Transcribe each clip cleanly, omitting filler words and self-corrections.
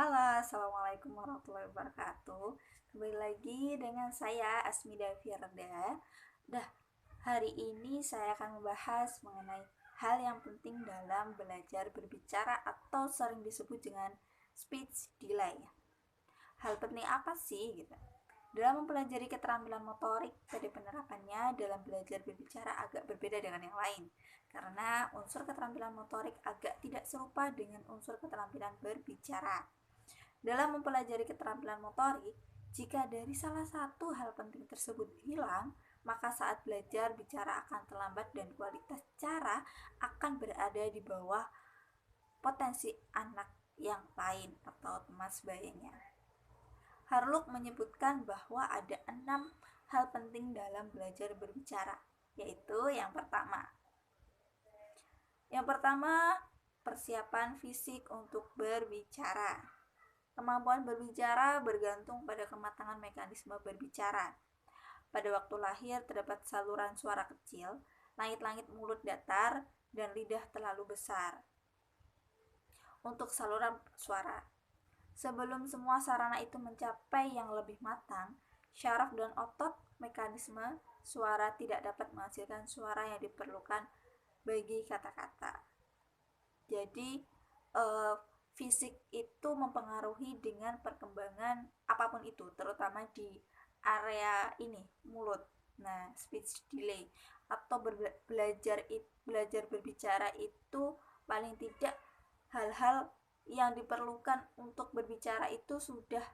Halo, Assalamualaikum warahmatullahi wabarakatuh. Kembali lagi dengan saya Asmida Firda. Hari ini saya akan membahas mengenai hal yang penting dalam belajar berbicara atau sering disebut dengan speech delay. Hal penting apa sih gitu? Dalam mempelajari keterampilan motorik, pada penerapannya dalam belajar berbicara agak berbeda dengan yang lain, karena unsur keterampilan motorik agak tidak serupa dengan unsur keterampilan berbicara. Dalam mempelajari keterampilan motorik, jika dari salah satu hal penting tersebut hilang, maka saat belajar bicara akan terlambat dan kualitas cara akan berada di bawah potensi anak yang lain atau teman sebayanya. Harlock menyebutkan bahwa ada 6 hal penting dalam belajar berbicara, yaitu yang pertama, persiapan fisik untuk berbicara. Kemampuan berbicara bergantung pada kematangan mekanisme berbicara. Pada waktu lahir terdapat saluran suara kecil, langit-langit mulut datar, dan lidah terlalu besar untuk saluran suara. Sebelum semua sarana itu mencapai yang lebih matang, syaraf dan otot mekanisme suara tidak dapat menghasilkan suara yang diperlukan bagi kata-kata. Jadi fisik itu mempengaruhi dengan perkembangan apapun itu, terutama di area ini, mulut. Nah, speech delay atau belajar berbicara itu paling tidak hal-hal yang diperlukan untuk berbicara itu sudah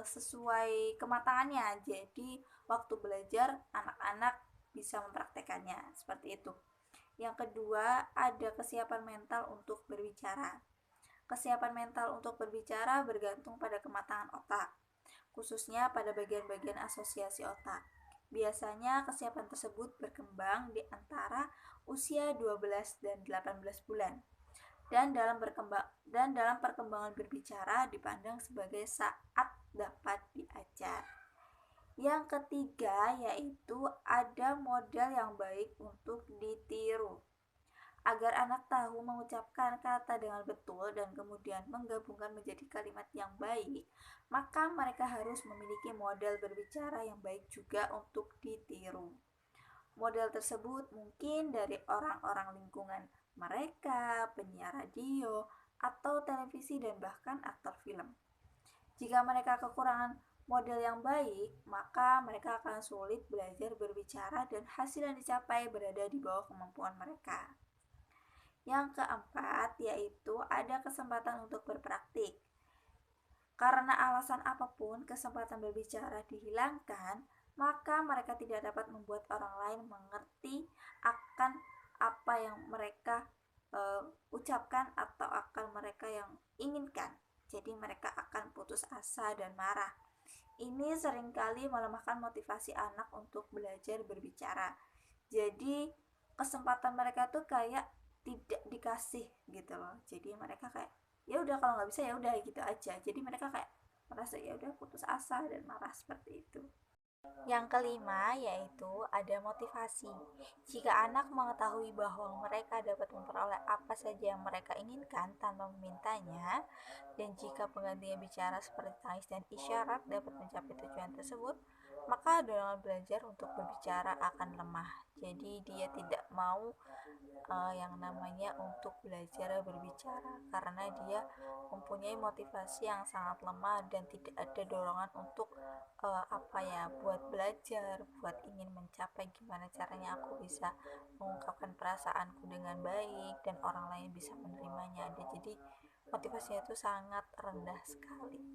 sesuai kematangannya. Jadi waktu belajar anak-anak bisa mempraktekannya seperti itu. Yang kedua, ada kesiapan mental untuk berbicara. Kesiapan mental untuk berbicara bergantung pada kematangan otak, khususnya pada bagian-bagian asosiasi otak. Biasanya kesiapan tersebut berkembang di antara usia 12 dan 18 bulan. Dan dalam perkembangan berbicara dipandang sebagai saat dapat diajar. Yang ketiga yaitu ada model yang baik untuk ditiru. Agar anak tahu mengucapkan kata dengan betul dan kemudian menggabungkan menjadi kalimat yang baik, maka mereka harus memiliki model berbicara yang baik juga untuk ditiru. Model tersebut mungkin dari orang-orang lingkungan mereka, penyiar radio, atau televisi, dan bahkan aktor film. Jika mereka kekurangan model yang baik, maka mereka akan sulit belajar berbicara dan hasil yang dicapai berada di bawah kemampuan mereka. Yang keempat yaitu ada kesempatan untuk berpraktik. Karena alasan apapun kesempatan berbicara dihilangkan, maka mereka tidak dapat membuat orang lain mengerti akan apa yang mereka ucapkan atau akan mereka yang inginkan. Jadi mereka akan putus asa dan marah. Ini seringkali melemahkan motivasi anak untuk belajar berbicara. Jadi kesempatan mereka tuh kayak tidak dikasih gitu loh. Jadi mereka kayak ya udah, kalau nggak bisa ya udah gitu aja. Jadi mereka kayak merasa ya udah putus asa dan marah seperti itu. Yang kelima yaitu ada motivasi. Jika anak mengetahui bahwa mereka dapat memperoleh apa saja yang mereka inginkan tanpa memintanya, dan jika penggantinya bicara seperti tangis dan isyarat dapat mencapai tujuan tersebut, maka dorongan belajar untuk berbicara akan lemah. Jadi dia tidak mau yang namanya untuk belajar berbicara karena dia mempunyai motivasi yang sangat lemah dan tidak ada dorongan untuk buat belajar, buat ingin mencapai gimana caranya aku bisa mengungkapkan perasaanku dengan baik dan orang lain bisa menerimanya. Jadi motivasinya itu sangat rendah sekali.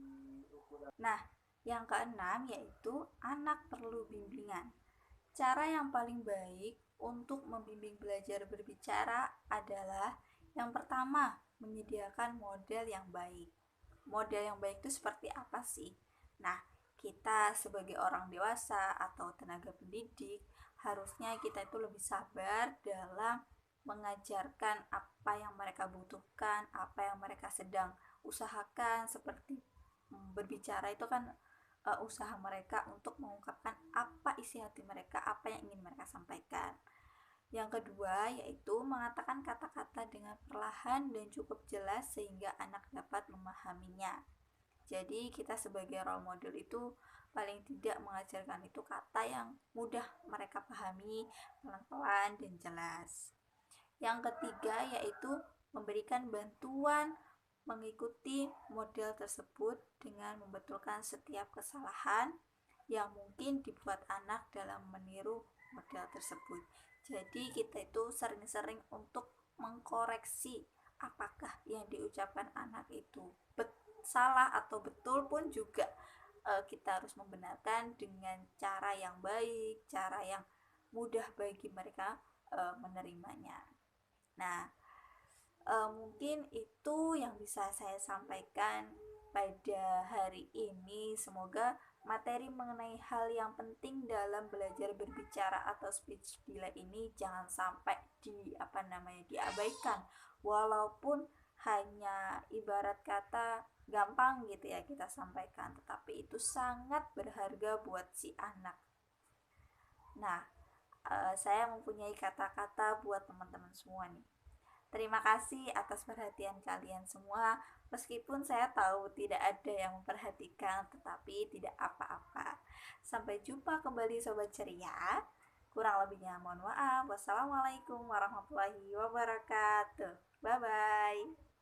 Nah, yang keenam yaitu anak perlu bimbingan. Cara yang paling baik untuk membimbing belajar berbicara adalah yang pertama, menyediakan model yang baik. Model yang baik itu seperti apa sih? Nah, kita sebagai orang dewasa atau tenaga pendidik, harusnya kita itu lebih sabar dalam mengajarkan apa yang mereka butuhkan, apa yang mereka sedang usahakan. Seperti berbicara itu kan usaha mereka untuk mengungkapkan apa isi hati mereka, apa yang ingin mereka sampaikan. Yang kedua yaitu mengatakan kata-kata dengan perlahan dan cukup jelas sehingga anak dapat memahaminya. Jadi kita sebagai role model itu paling tidak mengajarkan itu kata yang mudah mereka pahami, pelan-pelan dan jelas. Yang ketiga yaitu memberikan bantuan mengikuti model tersebut dengan membetulkan setiap kesalahan yang mungkin dibuat anak dalam meniru model tersebut. Jadi kita itu sering-sering untuk mengkoreksi apakah yang diucapkan anak itu salah atau betul pun juga kita harus membenarkan dengan cara yang baik, cara yang mudah bagi mereka menerimanya. Nah, mungkin itu yang bisa saya sampaikan pada hari ini. Semoga materi mengenai hal yang penting dalam belajar berbicara atau speech delay ini jangan sampai diabaikan, walaupun hanya ibarat kata gampang gitu ya kita sampaikan, tetapi itu sangat berharga buat si anak. Nah, saya mempunyai kata-kata buat teman-teman semua nih. Terima kasih atas perhatian kalian semua. Meskipun saya tahu tidak ada yang memperhatikan, tetapi tidak apa-apa. Sampai jumpa kembali Sobat Ceria. Kurang lebihnya mohon maaf. Wassalamualaikum warahmatullahi wabarakatuh. Bye-bye.